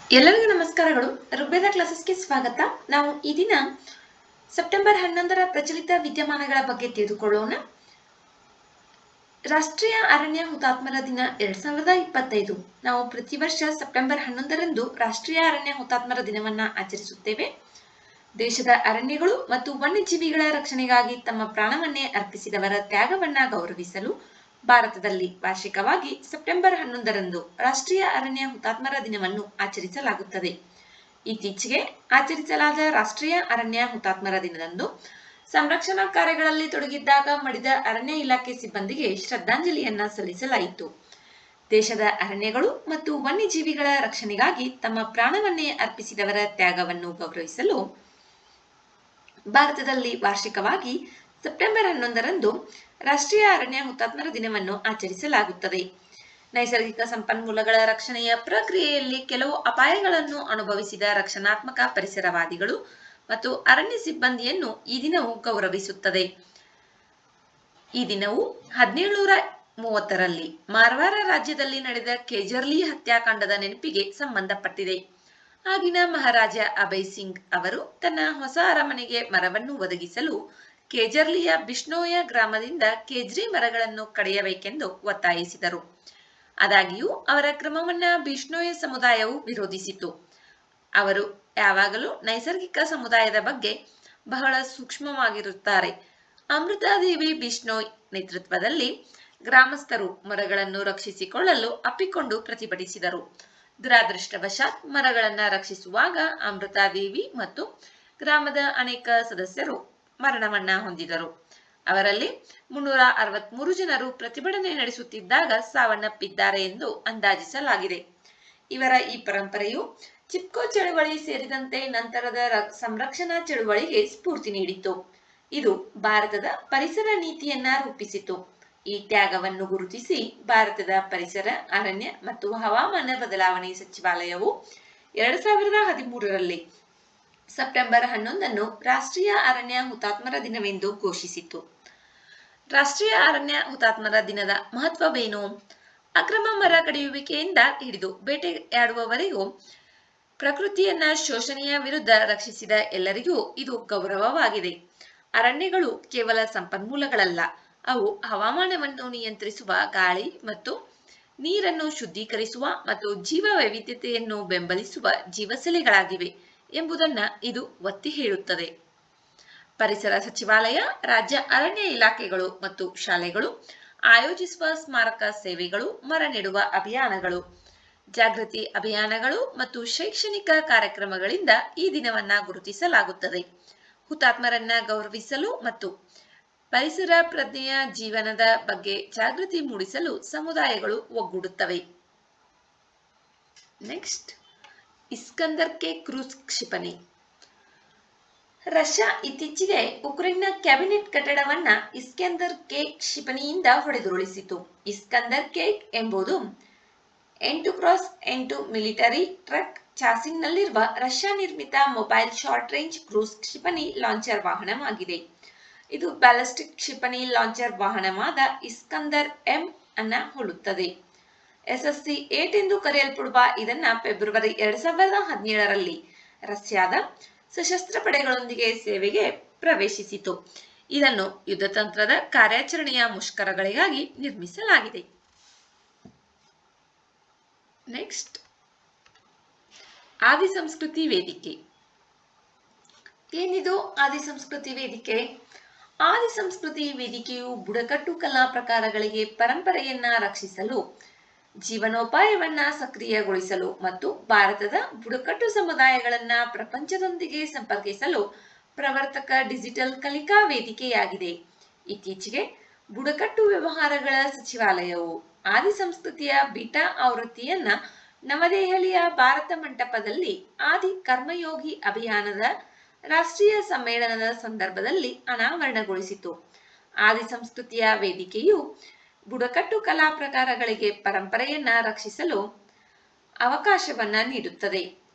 ಎಲ್ಲರಿಗೂ ನಮಸ್ಕಾರಗಳು. ಋಗ್ವೇದ ಕ್ಲಾಸಸ್ಗೆ ಸ್ವಾಗತ. ನಾವು ಈ ದಿನ ಸೆಪ್ಟೆಂಬರ್ 11ರ ಪ್ರಚಲಿತ ವಿದ್ಯಮಾನಗಳ ಬಗ್ಗೆ ತಿಳಿದುಕೊಳ್ಳೋಣ. ರಾಷ್ಟ್ರೀಯ ಅರಣ್ಯ ಹುತಾತ್ಮರ ದಿನ 2025. ನಾವು ಪ್ರತಿ ವರ್ಷ ಸೆಪ್ಟೆಂಬರ್ 11ರಂದು ರಾಷ್ಟ್ರೀಯ ಅರಣ್ಯ ಹುತಾತ್ಮರ ದಿನವನ್ನ ಆಚರಿಸುತ್ತೇವೆ. ದೇಶದ ಅರಣ್ಯಗಳು ಮತ್ತು ವನ್ಯಜೀವಿಗಳ ರಕ್ಷಣೆಗಾಗಿ ತಮ್ಮ ಪ್ರಾಣವನ್ನೇ ಅರ್ಪಿಸಿದವರ ತ್ಯಾಗವನ್ನ ಗೌರವಿಸಲು ಭಾರತದಲ್ಲಿ ವಾರ್ಷಿಕವಾಗಿ ಸೆಪ್ಟೆಂಬರ್ 11ರಂದು ರಾಷ್ಟ್ರೀಯ ಅರಣ್ಯ ಹುತಾತ್ಮರ ದಿನವನ್ನು ಆಚರಿಸಲಾಗುತ್ತದೆ. ಇತ್ತೀಚೆಗೆ ಆಚರಿಸಲಾದ ರಾಷ್ಟ್ರೀಯ ಅರಣ್ಯ ಹುತಾತ್ಮರ ದಿನದಂದು ಸಂರಕ್ಷಣಾ ಕಾರ್ಯಗಳಲ್ಲಿ ತೊಡಗಿದ್ದಾಗ ಮಡಿದ ಅರಣ್ಯ ಇಲಾಖೆ ಸಿಬ್ಬಂದಿಗೆ ಶ್ರದ್ಧಾಂಜಲಿಯನ್ನ ಸಲ್ಲಿಸಲಾಯಿತು. ದೇಶದ ಅರಣ್ಯಗಳು ಮತ್ತು ವನ್ಯಜೀವಿಗಳ ರಕ್ಷಣೆಗಾಗಿ ತಮ್ಮ ಪ್ರಾಣವನ್ನೇ ಅರ್ಪಿಸಿದವರ ತ್ಯಾಗವನ್ನು ಗೌರವಿಸಲು ಭಾರತದಲ್ಲಿ ವಾರ್ಷಿಕವಾಗಿ ಸೆಪ್ಟೆಂಬರ್ 11ರಂದು ರಾಷ್ಟ್ರೀಯ ಅರಣ್ಯ ಹುತಾತ್ಮರ ದಿನವನ್ನು ಆಚರಿಸಲಾಗುತ್ತದೆ. ನೈಸರ್ಗಿಕ ಸಂಪನ್ಮೂಲಗಳ ರಕ್ಷಣೆಯ ಪ್ರಕ್ರಿಯೆಯಲ್ಲಿ ಕೆಲವು ಅಪಾಯಗಳನ್ನು ಅನುಭವಿಸಿದ ರಕ್ಷಣಾತ್ಮಕ ಪರಿಸರವಾದಿಗಳು ಮತ್ತು ಅರಣ್ಯ ಸಿಬ್ಬಂದಿಯನ್ನು ಈ ದಿನವು ಗೌರವಿಸುತ್ತದೆ. ಈ ದಿನವು 1730ರಲ್ಲಿ ಮಾರ್ವಾರ ರಾಜ್ಯದಲ್ಲಿ ನಡೆದ ಕೇಜರ್ಲಿ ಹತ್ಯಾಕಾಂಡದ ನೆನಪಿಗೆ ಸಂಬಂಧಪಟ್ಟಿದೆ. ಆಗಿನ ಮಹಾರಾಜ ಅಭಯ್ ಸಿಂಗ್ ಅವರು ತನ್ನ ಹೊಸ ಅರಮನೆಗೆ ಮರವನ್ನು ಒದಗಿಸಲು ಕೇಜರ್ಲಿಯ ಬಿಷ್ಣೋಯ ಗ್ರಾಮದಿಂದ ಕೇಜ್ರಿ ಮರಗಳನ್ನು ಕಡಿಯಬೇಕೆಂದು ಒತ್ತಾಯಿಸಿದರು. ಆದಾಗ್ಯೂ ಅವರ ಕ್ರಮವನ್ನ ಬಿಷ್ಣೋಯ ಸಮುದಾಯವು ವಿರೋಧಿಸಿತು. ಅವರು ಯಾವಾಗಲೂ ನೈಸರ್ಗಿಕ ಸಮುದಾಯದ ಬಗ್ಗೆ ಬಹಳ ಸೂಕ್ಷ್ಮವಾಗಿರುತ್ತಾರೆ. ಅಮೃತಾದೇವಿ ಬಿಷ್ಣೋಯ್ ನೇತೃತ್ವದಲ್ಲಿ ಗ್ರಾಮಸ್ಥರು ಮರಗಳನ್ನು ರಕ್ಷಿಸಿಕೊಳ್ಳಲು ಅಪ್ಪಿಕೊಂಡು ಪ್ರತಿಭಟಿಸಿದರು. ದುರಾದೃಷ್ಟವಶಾತ್ ಮರಗಳನ್ನ ರಕ್ಷಿಸುವಾಗ ಅಮೃತಾದೇವಿ ಮತ್ತು ಗ್ರಾಮದ ಅನೇಕ ಸದಸ್ಯರು ಮರಣವನ್ನ ಹೊಂದಿದರು. ಅವರಲ್ಲಿ 363 ಜನರು ಪ್ರತಿಭಟನೆ ನಡೆಸುತ್ತಿದ್ದಾಗ ಸಾವನ್ನಪ್ಪಿದ್ದಾರೆ ಎಂದು ಅಂದಾಜಿಸಲಾಗಿದೆ. ಇವರ ಈ ಪರಂಪರೆಯು ಚಿಪ್ಕೋ ಚಳುವಳಿ ಸೇರಿದಂತೆ ನಂತರದ ಸಂರಕ್ಷಣಾ ಚಳುವಳಿಗೆ ಸ್ಫೂರ್ತಿ ನೀಡಿತು. ಇದು ಭಾರತದ ಪರಿಸರ ನೀತಿಯನ್ನ ರೂಪಿಸಿತು. ಈ ತ್ಯಾಗವನ್ನು ಗುರುತಿಸಿ ಭಾರತದ ಪರಿಸರ, ಅರಣ್ಯ ಮತ್ತು ಹವಾಮಾನ ಬದಲಾವಣೆ ಸಚಿವಾಲಯವು 2013ರಲ್ಲಿ ಸೆಪ್ಟೆಂಬರ್ 11ನ್ನು ರಾಷ್ಟ್ರೀಯ ಅರಣ್ಯ ಹುತಾತ್ಮರ ದಿನವೆಂದು ಘೋಷಿಸಿತು. ರಾಷ್ಟ್ರೀಯ ಅರಣ್ಯ ಹುತಾತ್ಮರ ದಿನದ ಮಹತ್ವವೇನು? ಅಕ್ರಮ ಮರ ಕಡಿಯುವಿಕೆಯಿಂದ ಹಿಡಿದು ಬೇಟೆಯಾಡುವವರೆಗೂ ಪ್ರಕೃತಿಯನ್ನ ಶೋಷಣೆಯ ವಿರುದ್ಧ ರಕ್ಷಿಸಿದ ಎಲ್ಲರಿಗೂ ಇದು ಗೌರವವಾಗಿದೆ. ಅರಣ್ಯಗಳು ಕೇವಲ ಸಂಪನ್ಮೂಲಗಳಲ್ಲ, ಅವು ಹವಾಮಾನವನ್ನು ನಿಯಂತ್ರಿಸುವ, ಗಾಳಿ ಮತ್ತು ನೀರನ್ನು ಶುದ್ಧೀಕರಿಸುವ ಮತ್ತು ಜೀವ ವೈವಿಧ್ಯತೆಯನ್ನು ಬೆಂಬಲಿಸುವ ಜೀವಸೆಲೆಗಳಾಗಿವೆ ಎಂಬುದನ್ನ ಇದು ಒತ್ತಿ ಹೇಳುತ್ತದೆ. ಪರಿಸರ ಸಚಿವಾಲಯ, ರಾಜ್ಯ ಅರಣ್ಯ ಇಲಾಖೆಗಳು ಮತ್ತು ಶಾಲೆಗಳು ಆಯೋಜಿಸುವ ಸ್ಮಾರಕ ಸೇವೆಗಳು, ಮರ ನೆಡುವ ಅಭಿಯಾನಗಳು, ಜಾಗೃತಿ ಅಭಿಯಾನಗಳು ಮತ್ತು ಶೈಕ್ಷಣಿಕ ಕಾರ್ಯಕ್ರಮಗಳಿಂದ ಈ ದಿನವನ್ನ ಗುರುತಿಸಲಾಗುತ್ತದೆ. ಹುತಾತ್ಮರನ್ನ ಗೌರವಿಸಲು ಮತ್ತು ಪರಿಸರ ಪ್ರಜ್ಞೆಯ ಜೀವನದ ಬಗ್ಗೆ ಜಾಗೃತಿ ಮೂಡಿಸಲು ಸಮುದಾಯಗಳು ಒಗ್ಗೂಡುತ್ತವೆ. ನೆಕ್ಸ್ಟ್, ಇಸ್ಕಂದರ್ ಕೆ ಕ್ರೂಸ್ ಕ್ಷಿಪಣಿ. ರಷ್ಯಾ ಇತ್ತೀಚೆಗೆ ಉಕ್ರೇನ್ನ ಕ್ಯಾಬಿನೆಟ್ ಕಟ್ಟಡವನ್ನ ಇಸ್ಕಂದರ್ ಕೆ ಕ್ಷಿಪಣಿಯಿಂದ ಹೊಡೆದುರುಳಿಸಿತು. ಇಸ್ಕಂದರ್ ಕೆ ಎಂಬುದು 8x8 ಮಿಲಿಟರಿ ಟ್ರಕ್ ಚಾಸಿಂಗ್ನಲ್ಲಿರುವ ರಷ್ಯಾ ನಿರ್ಮಿತ ಮೊಬೈಲ್ ಶಾರ್ಟ್ ರೇಂಜ್ ಕ್ರೂಸ್ ಕ್ಷಿಪಣಿ ಲಾಂಚರ್ ವಾಹನವಾಗಿದೆ. ಇದು ಬ್ಯಾಲಿಸ್ಟಿಕ್ ಕ್ಷಿಪಣಿ ಲಾಂಚರ್ ವಾಹನವಾದ ಇಸ್ಕಂದರ್ ಎಂ ಅನ್ನ ಹೋಲುತ್ತದೆ. SSC-8 ಎಂದು ಕರೆಯಲ್ಪಡುವ ಇದನ್ನ ಫೆಬ್ರವರಿ 2017ರಲ್ಲಿ ರಷ್ಯಾದ ಸಶಸ್ತ್ರ ಪಡೆಗಳೊಂದಿಗೆ ಸೇವೆಗೆ ಪ್ರವೇಶಿಸಿತು. ಇದನ್ನು ಯುದ್ಧತಂತ್ರದ ಕಾರ್ಯಾಚರಣೆಯ ಮುಷ್ಕರಗಳಿಗಾಗಿ ನಿರ್ಮಿಸಲಾಗಿದೆ. ನೆಕ್ಸ್ಟ್, ಆದಿ ಸಂಸ್ಕೃತಿ ವೇದಿಕೆ. ಏನಿದು ಆದಿ ಸಂಸ್ಕೃತಿ ವೇದಿಕೆ? ಆದಿ ಸಂಸ್ಕೃತಿ ವೇದಿಕೆಯು ಬುಡಕಟ್ಟು ಕಲಾ ಪ್ರಕಾರಗಳಿಗೆ ಪರಂಪರೆಯನ್ನ ರಕ್ಷಿಸಲು, ಜೀವನೋಪಾಯವನ್ನ ಸಕ್ರಿಯಗೊಳಿಸಲು ಮತ್ತು ಭಾರತದ ಬುಡಕಟ್ಟು ಸಮುದಾಯಗಳನ್ನ ಪ್ರಪಂಚದೊಂದಿಗೆ ಸಂಪರ್ಕಿಸಲು ಪ್ರವರ್ತಕ ಡಿಜಿಟಲ್ ಕಲಿಕಾ ವೇದಿಕೆಯಾಗಿದೆ. ಇತ್ತೀಚೆಗೆ ಬುಡಕಟ್ಟು ವ್ಯವಹಾರಗಳ ಸಚಿವಾಲಯವು ಆದಿ ಸಂಸ್ಕೃತಿಯ ಬೀಟಾ ಆವೃತ್ತಿಯನ್ನ ನವದೆಹಲಿಯ ಭಾರತ ಮಂಟಪದಲ್ಲಿ ಆದಿ ಕರ್ಮಯೋಗಿ ಅಭಿಯಾನದ ರಾಷ್ಟ್ರೀಯ ಸಮ್ಮೇಳನದ ಸಂದರ್ಭದಲ್ಲಿ ಅನಾವರಣಗೊಳಿಸಿತು. ಆದಿ ಸಂಸ್ಕೃತಿಯ ವೇದಿಕೆಯು ಬುಡಕಟ್ಟು ಕಲಾ ಪ್ರಕಾರಗಳಿಗೆ ಪರಂಪರೆಯನ್ನ ರಕ್ಷಿಸಲು ಅವಕಾಶವನ್ನ ನೀಡುತ್ತದೆ.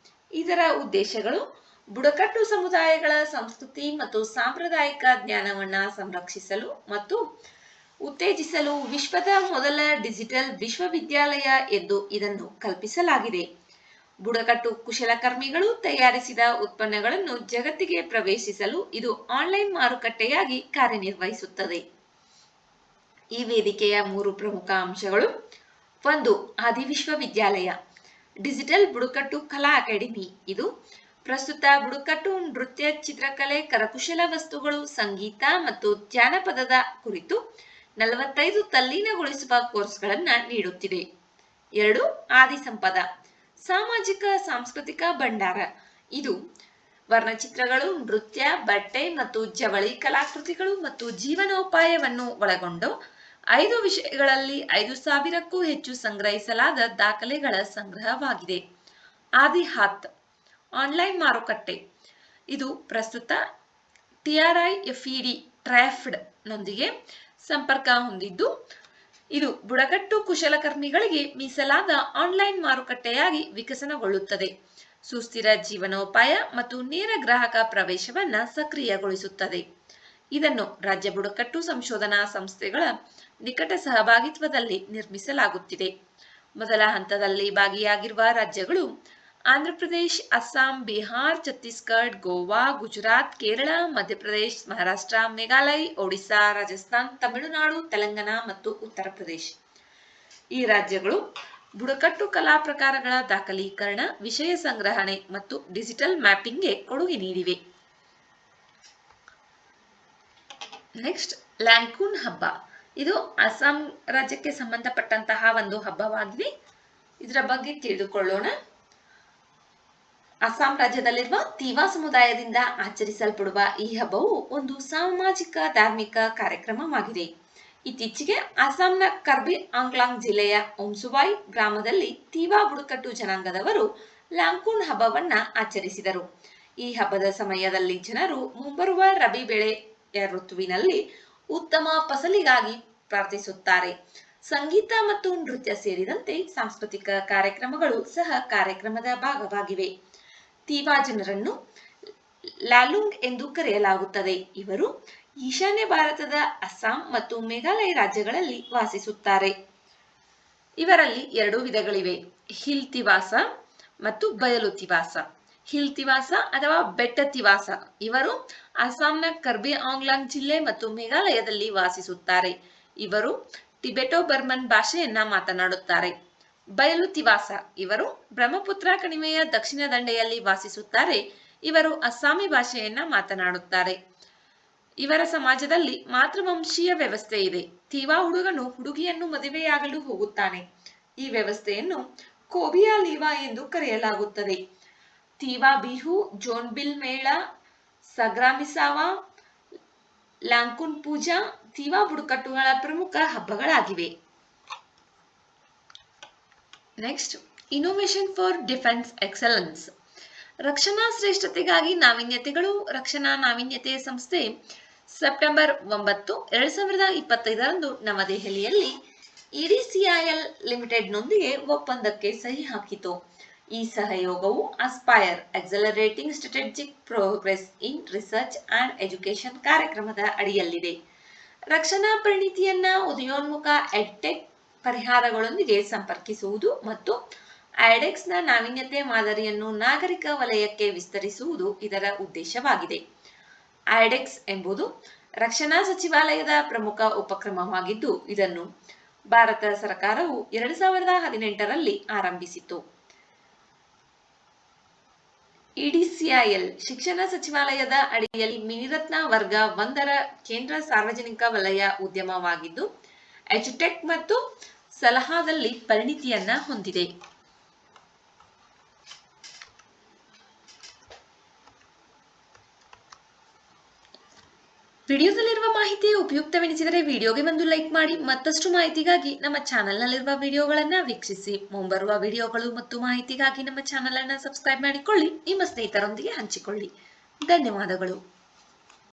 ಇದರ ಉದ್ದೇಶಗಳು ಬುಡಕಟ್ಟು ಸಮುದಾಯಗಳ ಸಂಸ್ಕೃತಿ ಮತ್ತು ಸಾಂಪ್ರದಾಯಿಕ ಜ್ಞಾನವನ್ನ ಸಂರಕ್ಷಿಸಲು ಮತ್ತು ಉತ್ತೇಜಿಸಲು ವಿಶ್ವದ ಮೊದಲ ಡಿಜಿಟಲ್ ವಿಶ್ವವಿದ್ಯಾಲಯ ಎಂದು ಇದನ್ನು ಕಲ್ಪಿಸಲಾಗಿದೆ. ಬುಡಕಟ್ಟು ಕುಶಲಕರ್ಮಿಗಳು ತಯಾರಿಸಿದ ಉತ್ಪನ್ನಗಳನ್ನು ಜಗತ್ತಿಗೆ ಪ್ರವೇಶಿಸಲು ಇದು ಆನ್ಲೈನ್ ಮಾರುಕಟ್ಟೆಯಾಗಿ ಕಾರ್ಯನಿರ್ವಹಿಸುತ್ತದೆ. ಈ ವೇದಿಕೆಯ 3 ಪ್ರಮುಖ ಅಂಶಗಳು: 1. ಆದಿ ವಿಶ್ವವಿದ್ಯಾಲಯ ಡಿಜಿಟಲ್ ಬುಡಕಟ್ಟು ಕಲಾ ಅಕಾಡೆಮಿ. ಇದು ಪ್ರಸ್ತುತ ಬುಡಕಟ್ಟು ನೃತ್ಯ, ಚಿತ್ರಕಲೆ, ಕರಕುಶಲ ವಸ್ತುಗಳು, ಸಂಗೀತ ಮತ್ತು ಜಾನಪದದ ಕುರಿತು 45 ತಲ್ಲೀನಗೊಳಿಸುವ ಕೋರ್ಸ್ಗಳನ್ನು ನೀಡುತ್ತಿದೆ. 2. ಆದಿಸಂಪದ ಸಾಮಾಜಿಕ ಸಾಂಸ್ಕೃತಿಕ ಭಂಡಾರ. ಇದು ವರ್ಣಚಿತ್ರಗಳು, ನೃತ್ಯ, ಬಟ್ಟೆ ಮತ್ತು ಜವಳಿ ಕಲಾಕೃತಿಗಳು ಮತ್ತು ಜೀವನೋಪಾಯವನ್ನು ಒಳಗೊಂಡು 5 ವಿಷಯಗಳಲ್ಲಿ 5,000ಕ್ಕೂ ಹೆಚ್ಚು ಸಂಗ್ರಹಿಸಲಾದ ದಾಖಲೆಗಳ ಸಂಗ್ರಹವಾಗಿದೆ. ಆದಿಹಾತ್ ಆನ್ಲೈನ್ ಮಾರುಕಟ್ಟೆ. ಇದು ಪ್ರಸ್ತುತ TRIFED ನೊಂದಿಗೆ ಸಂಪರ್ಕ ಹೊಂದಿದ್ದು, ಇದು ಬುಡಕಟ್ಟು ಕುಶಲಕರ್ಮಿಗಳಿಗೆ ಮೀಸಲಾದ ಆನ್ಲೈನ್ ಮಾರುಕಟ್ಟೆಯಾಗಿ ವಿಕಸನಗೊಳ್ಳುತ್ತದೆ. ಸುಸ್ಥಿರ ಜೀವನೋಪಾಯ ಮತ್ತು ನೇರ ಗ್ರಾಹಕ ಪ್ರವೇಶವನ್ನು ಸಕ್ರಿಯಗೊಳಿಸುತ್ತದೆ. ಇದನ್ನು ರಾಜ್ಯ ಬುಡಕಟ್ಟು ಸಂಶೋಧನಾ ಸಂಸ್ಥೆಗಳ ನಿಕಟ ಸಹಭಾಗಿತ್ವದಲ್ಲಿ ನಿರ್ಮಿಸಲಾಗುತ್ತಿದೆ. ಮೊದಲ ಹಂತದಲ್ಲಿ ಭಾಗಿಯಾಗಿರುವ ರಾಜ್ಯಗಳು ಆಂಧ್ರಪ್ರದೇಶ್, ಅಸ್ಸಾಂ, ಬಿಹಾರ್, ಛತ್ತೀಸ್ಗಢ, ಗೋವಾ, ಗುಜರಾತ್, ಕೇರಳ, ಮಧ್ಯಪ್ರದೇಶ್, ಮಹಾರಾಷ್ಟ್ರ, ಮೇಘಾಲಯ, ಒಡಿಶಾ, ರಾಜಸ್ಥಾನ್, ತಮಿಳುನಾಡು, ತೆಲಂಗಾಣ ಮತ್ತು ಉತ್ತರ ಪ್ರದೇಶ. ಈ ರಾಜ್ಯಗಳು ಬುಡಕಟ್ಟು ಕಲಾ ಪ್ರಕಾರಗಳ ದಾಖಲೀಕರಣ, ವಿಷಯ ಸಂಗ್ರಹಣೆ ಮತ್ತು ಡಿಜಿಟಲ್ ಮ್ಯಾಪಿಂಗ್ಗೆ ಕೊಡುಗೆ ನೀಡಿವೆ. ನೆಕ್ಸ್ಟ್, ಲ್ಯಾಂಕೂನ್ ಹಬ್ಬ. ಇದು ಅಸ್ಸಾಂ ರಾಜ್ಯಕ್ಕೆ ಸಂಬಂಧಪಟ್ಟಂತಹ ಒಂದು ಹಬ್ಬವಾಗಿದೆ. ಇದರ ಬಗ್ಗೆ ತಿಳಿದುಕೊಳ್ಳೋಣ. ಅಸ್ಸಾಂ ರಾಜ್ಯದಲ್ಲಿರುವ ತಿವಾ ಸಮುದಾಯದಿಂದ ಆಚರಿಸಲ್ಪಡುವ ಈ ಹಬ್ಬವು ಒಂದು ಸಾಮಾಜಿಕ ಧಾರ್ಮಿಕ ಕಾರ್ಯಕ್ರಮವಾಗಿದೆ. ಇತ್ತೀಚೆಗೆ ಅಸ್ಸಾಂನ ಕರ್ಬಿ ಆಂಗ್ಲಾಂಗ್ ಜಿಲ್ಲೆಯ ಓಂಸುವಾಯ್ ಗ್ರಾಮದಲ್ಲಿ ತಿವಾ ಬುಡಕಟ್ಟು ಜನಾಂಗದವರು ಲ್ಯಾಂಕೂನ್ ಹಬ್ಬವನ್ನ ಆಚರಿಸಿದರು. ಈ ಹಬ್ಬದ ಸಮಯದಲ್ಲಿ ಜನರು ಮುಂಬರುವ ರಬಿ ಬೆಳೆಯ ಋತುವಿನಲ್ಲಿ ಉತ್ತಮ ಫಸಲಿಗಾಗಿ ಪ್ರಾರ್ಥಿಸುತ್ತಾರೆ. ಸಂಗೀತ ಮತ್ತು ನೃತ್ಯ ಸೇರಿದಂತೆ ಸಾಂಸ್ಕೃತಿಕ ಕಾರ್ಯಕ್ರಮಗಳು ಸಹ ಕಾರ್ಯಕ್ರಮದ ಭಾಗವಾಗಿವೆ. ತಿವಾ ಜನರನ್ನು ಲಾಲುಂಗ್ ಎಂದು ಕರೆಯಲಾಗುತ್ತದೆ. ಇವರು ಈಶಾನ್ಯ ಭಾರತದ ಅಸ್ಸಾಂ ಮತ್ತು ಮೇಘಾಲಯ ರಾಜ್ಯಗಳಲ್ಲಿ ವಾಸಿಸುತ್ತಾರೆ. ಇವರಲ್ಲಿ 2 ವಿಧಗಳಿವೆ: ಹಿಲ್ ತಿವಾಸ ಮತ್ತು ಬಯಲು ತಿವಾಸ. ಹಿಲ್ ತಿವಾಸ ಅಥವಾ ಬೆಟ್ಟ ತಿವಾಸ ಇವರು ಅಸ್ಸಾಂನ ಕರ್ಬಿ ಆಂಗ್ಲಾಂಗ್ ಜಿಲ್ಲೆ ಮತ್ತು ಮೇಘಾಲಯದಲ್ಲಿ ವಾಸಿಸುತ್ತಾರೆ. ಇವರು ಟಿಬೆಟೋ ಬರ್ಮನ್ ಭಾಷೆಯನ್ನ ಮಾತನಾಡುತ್ತಾರೆ. ಬಯಲು ತಿವಾಸ ಇವರು ಬ್ರಹ್ಮಪುತ್ರ ಕಣಿವೆಯ ದಕ್ಷಿಣ ದಂಡೆಯಲ್ಲಿ ವಾಸಿಸುತ್ತಾರೆ. ಇವರು ಅಸ್ಸಾಮಿ ಭಾಷೆಯನ್ನ ಮಾತನಾಡುತ್ತಾರೆ. ಇವರ ಸಮಾಜದಲ್ಲಿ ಮಾತೃವಂಶೀಯ ವ್ಯವಸ್ಥೆ ಇದೆ. ತಿವಾ ಹುಡುಗನು ಹುಡುಗಿಯನ್ನು ಮದುವೆಯಾಗಲು ಹೋಗುತ್ತಾನೆ. ಈ ವ್ಯವಸ್ಥೆಯನ್ನು ಕೋಬಿಯಾ ಲೀವಾ ಎಂದು ಕರೆಯಲಾಗುತ್ತದೆ. ತಿವಾ ಬಿಹು, ಜೋನ್ಬಿಲ್ ಮೇಳ, ಸಗ್ರಾಮಿಸಾವಾ, ಲ್ಯಾಂಕೂನ್ ಪೂಜಾ ತಿವಾ ಬುಡಕಟ್ಟುಗಳ ಪ್ರಮುಖ ಹಬ್ಬಗಳಾಗಿವೆ. Next, innovation for defence excellence. ರಕ್ಷಣಾ ಶ್ರೇಷ್ಠತೆಗಾಗಿ ನಾವೀನ್ಯತೆಗಳು. ರಕ್ಷಣಾ ನಾವೀನ್ಯತೆ ಸಂಸ್ಥೆ ಸೆಪ್ಟೆಂಬರ್ 9, 2025ರಂದು ನವದೆಹಲಿಯಲ್ಲಿ EDCIL ಲಿಮಿಟೆಡ್ನೊಂದಿಗೆ ಒಪ್ಪಂದಕ್ಕೆ ಸಹಿ ಹಾಕಿತು. ಈ ಸಹಯೋಗವು aspire accelerating strategic progress in research and education ಕಾರ್ಯಕ್ರಮದ ಅಡಿಯಲ್ಲಿದೆ. ರಕ್ಷಣಾ ಪರಿಣಿತಿಯನ್ನ ಉದಯೋನ್ಮುಖ ಎಡ್ಟೆಕ್ ಪರಿಹಾರಗಳೊಂದಿಗೆ ಸಂಪರ್ಕಿಸುವುದು ಮತ್ತು ಐಡೆಕ್ಸ್ನ ನಾವೀನ್ಯತೆ ಮಾದರಿಯನ್ನು ನಾಗರಿಕ ವಲಯಕ್ಕೆ ವಿಸ್ತರಿಸುವುದು ಇದರ ಉದ್ದೇಶವಾಗಿದೆ. ಐಡೆಕ್ಸ್ ಎಂಬುದು ರಕ್ಷಣಾ ಸಚಿವಾಲಯದ ಪ್ರಮುಖ ಉಪಕ್ರಮವಾಗಿದ್ದು, ಇದನ್ನು ಭಾರತ ಸರ್ಕಾರವು 2018ರಲ್ಲಿ ಆರಂಭಿಸಿತು. EDCIL ಶಿಕ್ಷಣ ಸಚಿವಾಲಯದ ಅಡಿಯಲ್ಲಿ ಮಿನಿರತ್ನ ವರ್ಗ 1ರ ಕೇಂದ್ರ ಸಾರ್ವಜನಿಕ ವಲಯ ಉದ್ಯಮವಾಗಿದ್ದು, ಎಜುಟೆಕ್ ಮತ್ತು ಸಲಹಾದಲ್ಲಿ ಪರಿಣಿತಿಯನ್ನ ಹೊಂದಿದೆ. ವಿಡಿಯೋದಲ್ಲಿರುವ ಮಾಹಿತಿ ಉಪಯುಕ್ತವೆನಿಸಿದರೆ ವಿಡಿಯೋಗೆ ಒಂದು ಲೈಕ್ ಮಾಡಿ. ಮತ್ತಷ್ಟು ಮಾಹಿತಿಗಾಗಿ ನಮ್ಮ ಚಾನೆಲ್ನಲ್ಲಿರುವ ವಿಡಿಯೋಗಳನ್ನು ವೀಕ್ಷಿಸಿ. ಮುಂಬರುವ ವಿಡಿಯೋಗಳು ಮತ್ತು ಮಾಹಿತಿಗಾಗಿ ನಮ್ಮ ಚಾನೆಲ್ ಅನ್ನು ಸಬ್ಸ್ಕ್ರೈಬ್ ಮಾಡಿಕೊಳ್ಳಿ. ನಿಮ್ಮ ಸ್ನೇಹಿತರೊಂದಿಗೆ ಹಂಚಿಕೊಳ್ಳಿ. ಧನ್ಯವಾದಗಳು.